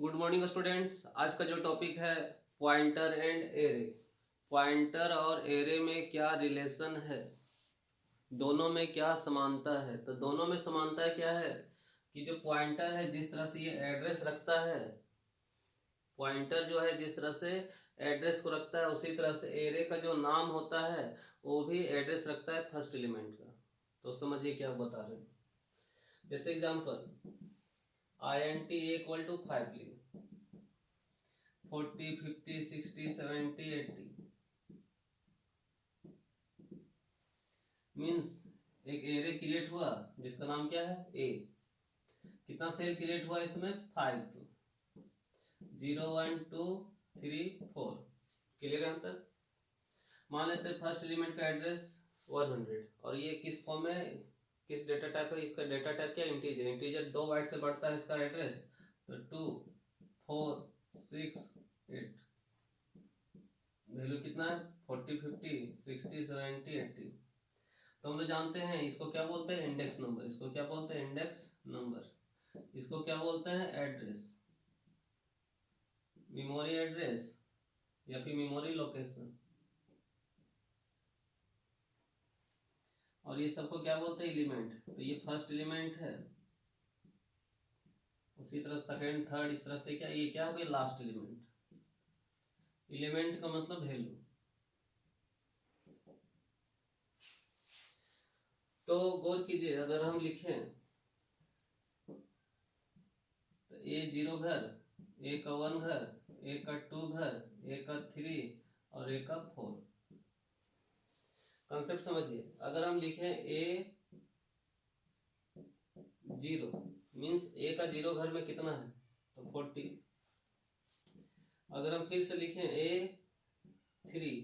Good morning students. आज का जो टॉपिक है पॉइंटर एंड एरे। पॉइंटर और एरे में क्या रिलेशन है, दोनों में क्या समानता है। तो दोनों में समानता क्या है कि जो पॉइंटर है जिस तरह से ये एड्रेस रखता है, पॉइंटर जो है जिस तरह से एड्रेस को रखता है उसी तरह से एरे का जो नाम होता है वो भी एड्रेस रखता है फर्स्ट एलिमेंट का। तो समझिए क्या बता रहे हैं। जैसे एग्जांपल INT इक्वल टू 5 लिए 40 50 60 70 80 मीन्स एक एरे क्रिएट हुआ जिसका नाम क्या है ए। कितना सेल क्रिएट हुआ इसमें 5, 0 1 2 3 4। क्लियर है यहाँ तक। मान लेते हैं फर्स्ट एलिमेंट का एड्रेस 100 और ये किस फॉर्म में, किस डेटा टाइप है। इसका डेटा टाइप क्या, इंटीजर। इंटीजर 2 बाइट से बढ़ता है इसका एड्रेस। तो 2 4 6 8 वैल्यू कितना है 40 50 60 70 80। तो हम लोग जानते हैं इसको क्या बोलते हैं, इंडेक्स नंबर। इसको क्या बोलते हैं, इंडेक्स नंबर। इसको क्या बोलते हैं, एड्रेस, मेमोरी एड्रेस या फिर मेमोरी लोकेशन। और ये सबको क्या बोलते हैं, एलिमेंट। तो ये फर्स्ट एलिमेंट है, उसी तरह सेकंड थर्ड इस तरह से क्या, ये क्या हो गया लास्ट एलिमेंट। एलिमेंट का मतलब वैल्यू। तो गौर कीजिए, अगर हम लिखें तो ए 0 घर, ए का 1 घर, ए का 2 घर, ए का 3 और ए का 4। कंसेप्ट समझिए। अगर हम लिखें ए 0 मीन्स ए का 0 घर में कितना है तो 40। अगर हम फिर से लिखें ए 3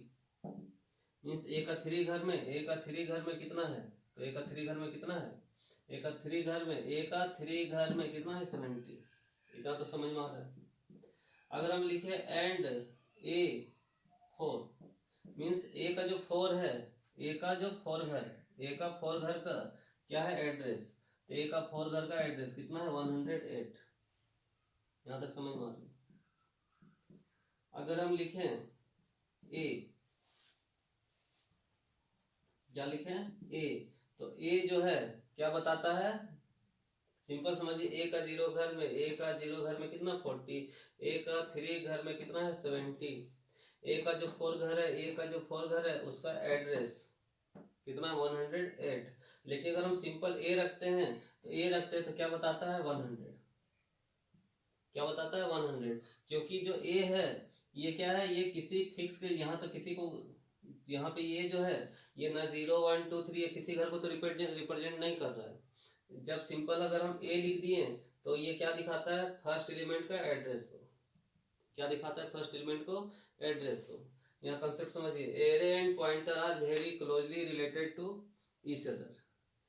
मीन्स ए का 3 घर में, ए का 3 घर में कितना है तो ए का 3 घर में कितना है, ए का 3 घर में, ए का 3 घर में कितना है 70। इतना तो समझ में आ रहा है। अगर हम लिखे एंड ए 4 मीन्स ए का जो 4 है, ए का जो 4 घर, ए का 4 घर का क्या है एड्रेस। तो ए का 4 घर का एड्रेस कितना है 108। यहां तक समझ में आ रही। अगर हम लिखें ए, क्या लिखें ए, तो ए जो है क्या बताता है, सिंपल समझिए। ए का 0 घर में, ए का 0 घर में कितना 40, ए का 3 घर में कितना है 70, ए का जो 4 घर है, ए का जो 4 घर है उसका एड्रेस कितना 108। लेकिन अगर हम सिंपल ए रखते हैं तो ए रखते हैं तो क्या बताता है 100। क्या बताता है 100, क्योंकि जो ए है ये क्या है, ये किसी फिक्स के, यहाँ तो किसी को, यहाँ पे ये जो है ये ना 0 1 2 3 किसी घर को तो रिप्रेजेंट नहीं कर रहा है। जब सिंपल अगर हम ए लिख दिए तो ये क्या दिखाता है फर्स्ट एलिमेंट का एड्रेस को। क्या दिखाता है फर्स्ट एलिमेंट को, एड्रेस को। यहाँ कंसेप्ट समझिए। Array and pointer are very closely related to each other.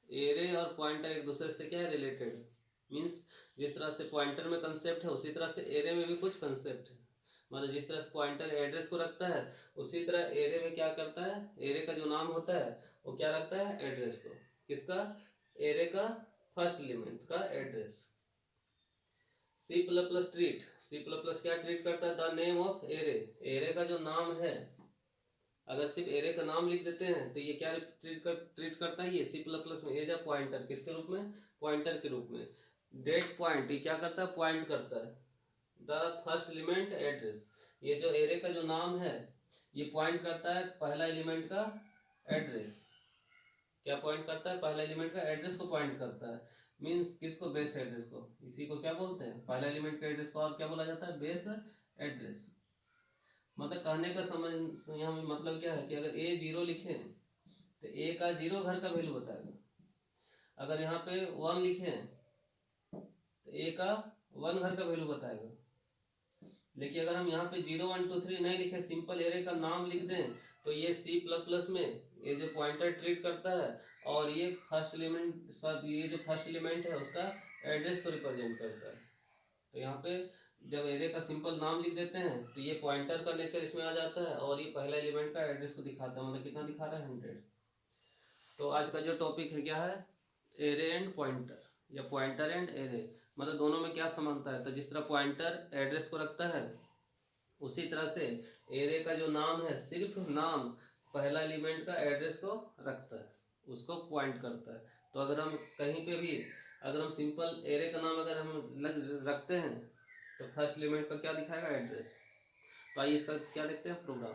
Array और पॉइंटर एक दूसरे से क्या है, रिलेटेड। मीन्स जिस तरह से पॉइंटर में कंसेप्ट है उसी तरह से एरे में भी कुछ कंसेप्ट है। मतलब जिस तरह से पॉइंटर एड्रेस को रखता है उसी तरह एरे में क्या करता है, एरे का जो नाम होता है वो क्या रखता है, एड्रेस को। किसका, एरे का फर्स्ट एलिमेंट का address. C plus plus treat, C plus plus क्या ट्रीट करता है, the name of array. Array का जो नाम है, अगर सिर्फ एरे का नाम लिख देते हैं तो ये क्या ट्रीट करता है, ये सी प्लस प्लस में एज अ पॉइंटर। किसके रूप में, पॉइंटर के रूप में। डेट पॉइंट, ये क्या करता है, पॉइंट करता है द फर्स्ट एलिमेंट एड्रेस। ये जो एरे का जो नाम है ये पॉइंट करता है पहला एलिमेंट का एड्रेस। क्या पॉइंट करता है, पहला एलिमेंट का एड्रेस को पॉइंट करता है। मींस किसको, बेस एड्रेस को। इसी को क्या बोलते हैं, पहला एलिमेंट का एड्रेस को और क्या बोला जाता है, बेस एड्रेस। मतलब कहने का समझ यहाँ में मतलब क्या है कि अगर ए 0 लिखे तो ए का 0 घर का वैल्यू बताएगा। अगर यहाँ पे 1 लिखे तो ए का 1 घर का वैल्यू बताएगा। लेकिन अगर हम यहाँ पे 0 1 2 3 नहीं लिखे, सिंपल एरे का नाम लिख दें तो ये सी प्लस प्लस में ये जो पॉइंटर ट्रीट करता है और ये फर्स्ट एलिमेंट, सब ये जो फर्स्ट एलिमेंट है उसका एड्रेस को रिप्रेजेंट करता है। तो यहाँ पे जब एरे का सिंपल नाम लिख देते हैं तो ये पॉइंटर का नेचर इसमें आ जाता है और ये पहला एलिमेंट का एड्रेस को दिखाता है। मतलब कितना दिखा रहा है 100। तो आज का जो टॉपिक है क्या है, एरे एंड पॉइंटर या पॉइंटर एंड एरे। मतलब दोनों में क्या समानता है, तो जिस तरह पॉइंटर एड्रेस को रखता है उसी तरह से एरे का जो नाम है सिर्फ नाम पहला एलिमेंट का एड्रेस को रखता है, उसको पॉइंट करता है। तो अगर हम कहीं पे भी अगर हम सिंपल एरे का नाम अगर हम रखते हैं तो फर्स्ट एलिमेंट का क्या दिखाएगा, एड्रेस। तो आइए इसका क्या देखते हैं प्रोग्राम।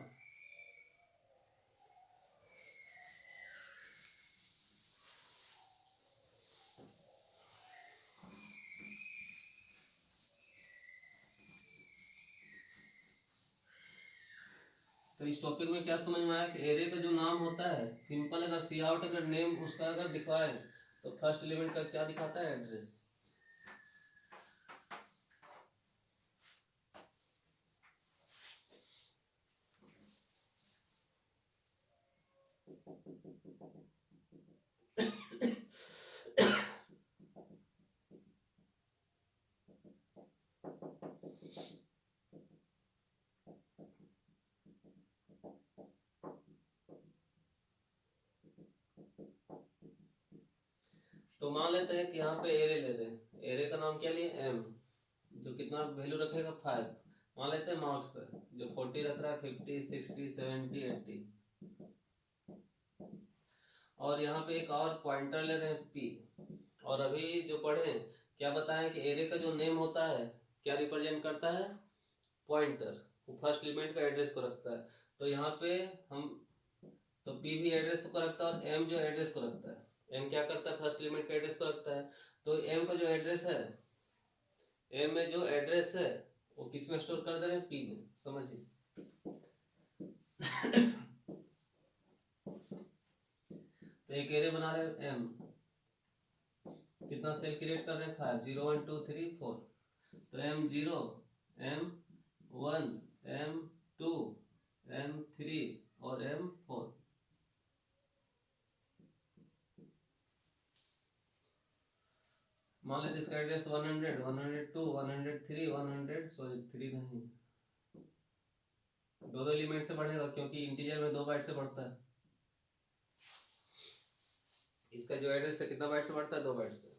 तो इस टॉपिक में क्या समझ में आया कि एरे का जो नाम होता है सिंपल अगर सी आउट अगर नेम उसका अगर दिखाए तो फर्स्ट एलिमेंट का क्या दिखाता है, एड्रेस। तो मान लेते हैं कि यहाँ पे एरे ले रहे हैं, एरे का नाम क्या लिए, एम, जो कितना वैल्यू रखेगा 5। मान लेते हैं मार्क्स जो 40 रख रहा है, 50 60 70 80। और यहाँ पे एक और पॉइंटर ले रहे हैं पी। और अभी जो पढ़े क्या बताएं कि एरे का जो नेम होता है क्या रिप्रेजेंट करता है, पॉइंटर, वो फर्स्ट एलिमेंट का एड्रेस को रखता है। तो यहाँ पे हम तो पी भी एड्रेस को रखता है और एम जो एड्रेस को रखता है, एम क्या करता है, फर्स्ट एलिमेंट का एड्रेस को रखता है। तो एम का जो एड्रेस है, एम में जो एड्रेस है वो किस में स्टोर कर दे रहे हैं, पी में, समझिए। तो एक एरे बना रहे हैं एम, कितना सेल क्रिएट कर रहे हैं, 5 0 1 2 3 4। तो M0 M1 M2 M3 और M4। मान लेते इसका एड्रेस 100 102 103 100 सॉरी 3 नहीं, दो एलिमेंट से बढ़ेगा क्योंकि इंटीजर में 2 बाइट से बढ़ता है। इसका जो एड्रेस है कितना बाइट से बढ़ता है, 2 बाइट से।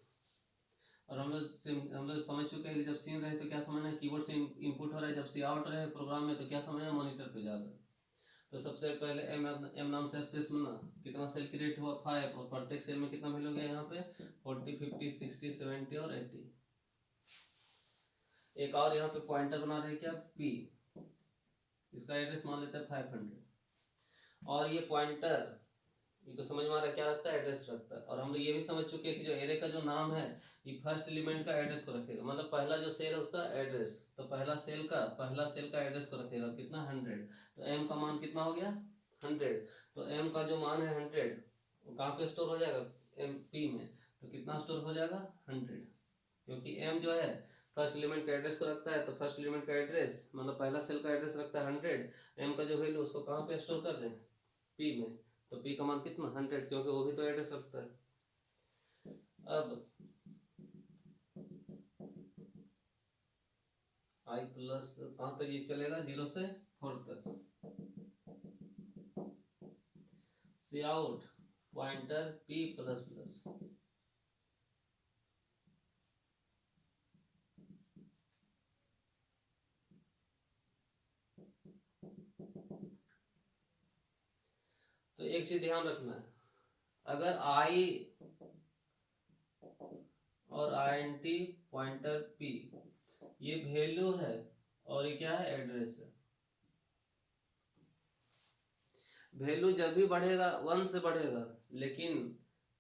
और हम लोग समझ चुके हैं कि जब सीन रहे तो क्या समझना है, कीबोर्ड से इनपुट हो रहा है, जब सी आउट रहे प्रोग्राम में तो क्या समझना है, मॉनिटर पे जा रहा है। तो सबसे पहले एम नाम से स्पेस बना, कितना सेल क्रिएट हुआ 5, और प्रत्येक सेल में कितना वैल्यू गया यहाँ पे 40 50 60 70 और 80। एक और यहाँ पे पॉइंटर बना रहे हैं क्या, पी, इसका एड्रेस मान लेते हैं 500। और ये पॉइंटर ये तो समझ में आ रहा है क्या रखता है, एड्रेस रखता है। और हम लोग ये भी समझ चुके हैं कि जो एरे का जो नाम है ये फर्स्ट एलिमेंट का एड्रेस को रखेगा, मतलब पहला जो सेल है उसका एड्रेस, तो पहला सेल का एड्रेस को रखेगा कितना, 100। तो एम का मान कितना हो गया, 100। तो एम का जो मान है 100 वो कहाँ पे स्टोर हो जाएगा, एम पी में। तो कितना स्टोर हो जाएगा, 100, क्योंकि एम जो है फर्स्ट एलिमेंट का एड्रेस को रखता है। तो फर्स्ट एलिमेंट का एड्रेस मतलब पहला सेल का एड्रेस रखता है 100, एम का जो वैल्यू उसको कहाँ पे स्टोर कर रहे हैं, पी में। तो पी का मान कितना, 100, क्योंकि वो भी तो एड्रेस रखता है। अब आई प्लस कहाँ तक ये चलेगा, 0 से 4 तक। C out pointer P plus plus. तो एक चीज ध्यान रखना है, अगर आई और INT पॉइंटर पी ये वैल्यू है और ये क्या है, एड्रेस है। वैल्यू जब भी बढ़ेगा 1 से बढ़ेगा, लेकिन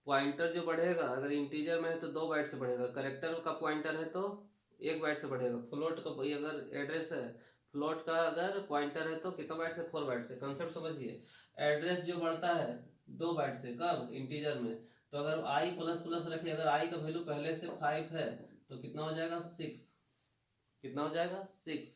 पॉइंटर जो बढ़ेगा अगर इंटीजर में है तो 2 बाइट से बढ़ेगा, करेक्टर का पॉइंटर है तो 1 बाइट से बढ़ेगा, फ्लोट का अगर एड्रेस है, फ्लोट का अगर पॉइंटर है तो कितना बाइट से, 4 बाइट से। कंसेप्ट समझिए, एड्रेस जो बढ़ता है 2 बाइट से, कब, इंटीजर में। तो अगर आई प्लस प्लस रखे, अगर आई का वैल्यू पहले से 5 है तो कितना हो जाएगा, 6। कितना हो जाएगा, 6,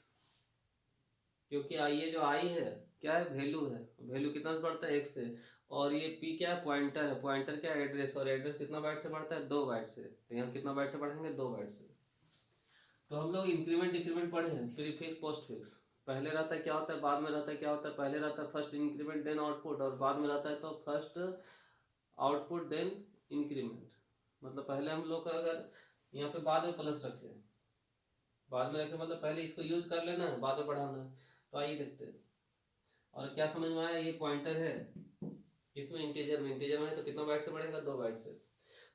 क्योंकि ये जो आई है क्या है, वैल्यू है, वैल्यू कितना से बढ़ता है, 1 से। और ये पी क्या है, पॉइंटर है, पॉइंटर क्या है, एड्रेस, और एड्रेस कितना बाइट से बढ़ता है, 2 बाइट से। तो यहाँ कितना बाइट से बढ़ेंगे, 2 बाइट से। तो हम लोग इंक्रीमेंट डिक्रीमेंट पढ़े हैं, प्रीफिक्स पोस्ट फिक्स। पहले रहता है क्या होता है, बाद में रहता है क्या होता है, पहले रहता है फर्स्ट इंक्रीमेंट देन आउटपुट, और बाद में रहता है तो फर्स्ट आउटपुट देन इंक्रीमेंट। मतलब पहले हम लोग का अगर यहाँ पे बाद में प्लस रखे, बाद में रखे मतलब पहले इसको यूज कर लेना है, बाद में बढ़ाना है। तो आइए देखते हैं। और क्या समझ में आया, ये पॉइंटर है, इसमें इंटीजर में है तो कितना बाइट से बढ़ेगा, 2 बाइट से।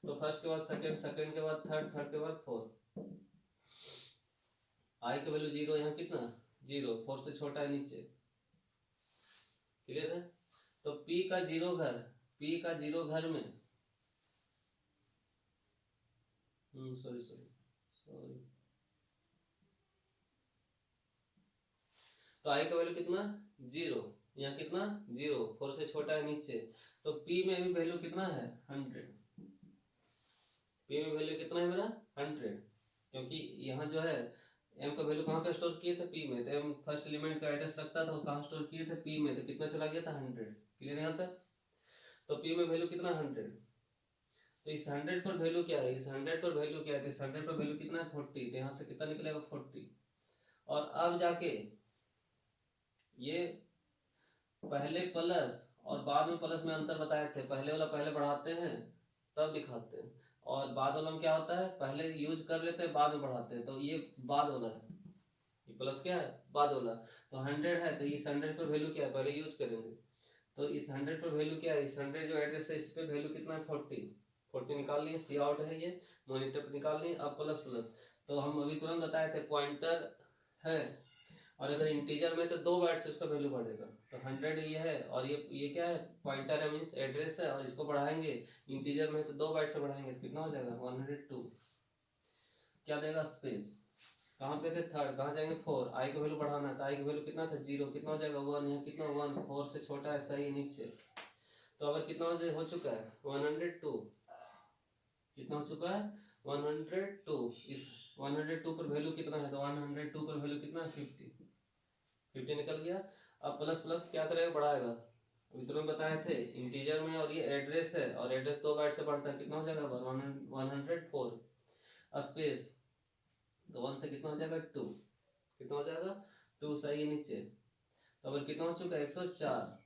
तो फर्स्ट के बाद सेकंड, सेकंड के बाद थर्ड, थर्ड के बाद फोर्थ। आई का वैल्यू 0, यहाँ कितना 0, 4 से छोटा है नीचे। क्लियर है। तो P का 0 घर, P का 0 घर में सॉरी तो आई का वैल्यू कितना 0, यहाँ कितना 0, 4 से छोटा है नीचे। तो P में भी वैल्यू कितना है 100, P में वैल्यू कितना है मेरा 100, क्योंकि यहाँ जो है m का वैल्यू कहाँ पे स्टोर किए थे P में, तो m फर्स्ट एलिमेंट का एड्रेस रखता था, वो कहाँ स्टोर किए थे P में, तो कितना चला गया था 100। क्लियर यहाँ तक। तो P में वैल्यू कितना 100, तो इस 100 पर वैल्यू क्या है, इस 100 पर वैल्यू क्या है, इस 100 पर वैल्यू कितना है 40, तो यहाँ से कितना निकलेगा 40। और अब जाके ये पहले प्लस और बाद में प्लस में अंतर बताए थे, पहले वाला पहले बढ़ाते हैं तब दिखाते हैं, और बाद वाला में क्या होता है पहले यूज कर लेते हैं बाद में बढ़ाते हैं। तो ये बाद वाला है, ये प्लस क्या है बाद वाला। तो 100 है तो इस 100 पर वैल्यू क्या है पहले यूज करेंगे। तो इस 100 पर वैल्यू क्या है, इस 100 जो एड्रेस है इस पे वैल्यू कितना है 40 निकाल लिए, सी आउट है ये, मॉनिटर पे निकाल लिए। अब प्लस प्लस, तो हम अभी तुरंत बताए थे पॉइंटर है, और अगर इंटीजर में तो 2 बाइट से उसका वैल्यू बढ़ेगा। तो 100 ये है, और ये क्या है पॉइंटर है, मीन्स एड्रेस है, और इसको बढ़ाएंगे इंटीजर में तो 2 बाइट से बढ़ाएंगे तो कितना हो जाएगा 102। क्या देगा स्पेस, कहाँ पे थे थर्ड, कहाँ जाएंगे 4, आई का वैल्यू बढ़ाना है तो आई का वैल्यू कितना था 0, कितना हो जाएगा 1, यहाँ कितना 1, 4 से छोटा है सही नीचे। तो अगर कितना हो चुका है 102, कितना हो चुका है 102, इस 102 पर वैल्यू कितना है, तो 102 पर वैल्यू कितना है 50 निकल गया। अब प्लस प्लस क्या करेगा बढ़ाएगा, अभी तुरंत बताए थे इंटीजर में, और ये एड्रेस है और एड्रेस 2 बाइट से बढ़ता है, कितना हो जाएगा 104 स्पेस, तो 1 से कितना हो जाएगा 2, कितना हो जाएगा 2 सही नीचे। तो अगर कितना हो चुका है 104,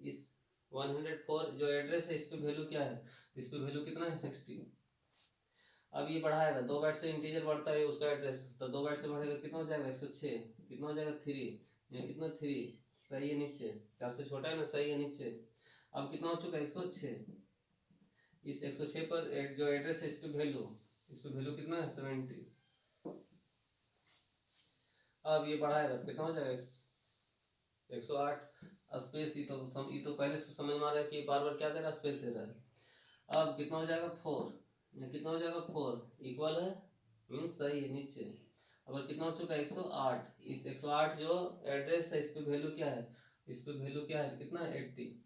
इस 104 जो एड्रेस है इस पे वैल्यू क्या है, इस पे वैल्यू कितना है 60। अब ये बढ़ाएगा 2 बाइट से इंटीजर बढ़ता है उसका एड्रेस, तो 2 बाइट से बढ़ेगा कितना हो जाएगा 106, कितना हो जाएगा 3, ये कितना 3 सही है नीचे, 4 से छोटा है ना सही है नीचे। अब कितना हो चुका है 106, इस 106 पर जो एड्रेस है इस पे वैल्यू कितना है 70। अब ये बढ़ाएगा कितना हो जाएगा 108 स्पेस, ये तो पहले से समझ में आ रहा है कि बार बार क्या दे रहा है स्पेस दे रहा है। अब कितना हो जाएगा 4, कितना हो जाएगा 4 इक्वल है मीन्स सही है नीचे। अब कितना हो चुका है 108, इस 108 जो एड्रेस है इस पे वैल्यू क्या है, इस पे वैल्यू क्या है कितना 80।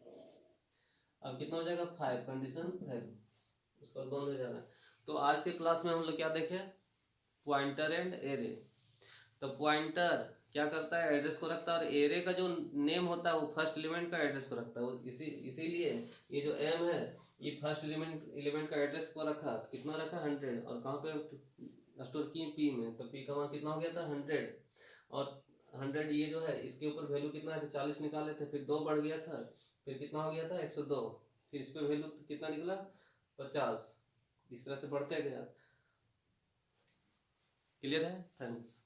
अब कितना हो जाएगा 5, कंडीशन फेल, उसका बंद हो जाना है। तो आज के क्लास में हम लोग क्या देखे, पॉइंटर एंड एरे। तो पॉइंटर क्या करता है एड्रेस को रखता है, और एरे का जो नेम होता है वो फर्स्ट एलिमेंट का एड्रेस को रखता है, इसीलिए ये जो एम है ये फर्स्ट एलिमेंट का एड्रेस को रखा, कितना रखा 100, और कहाँ पे स्टोर किए पी में, तो पी का मान कितना हो गया था 100, और 100 ये जो है इसके ऊपर वैल्यू कितना है 40 निकाले थे, फिर 2 बढ़ गया था, फिर कितना हो गया था 102, फिर इस पे वैल्यू कितना निकला 50, इस तरह से बढ़ते गया। क्लियर है, थैंक्स।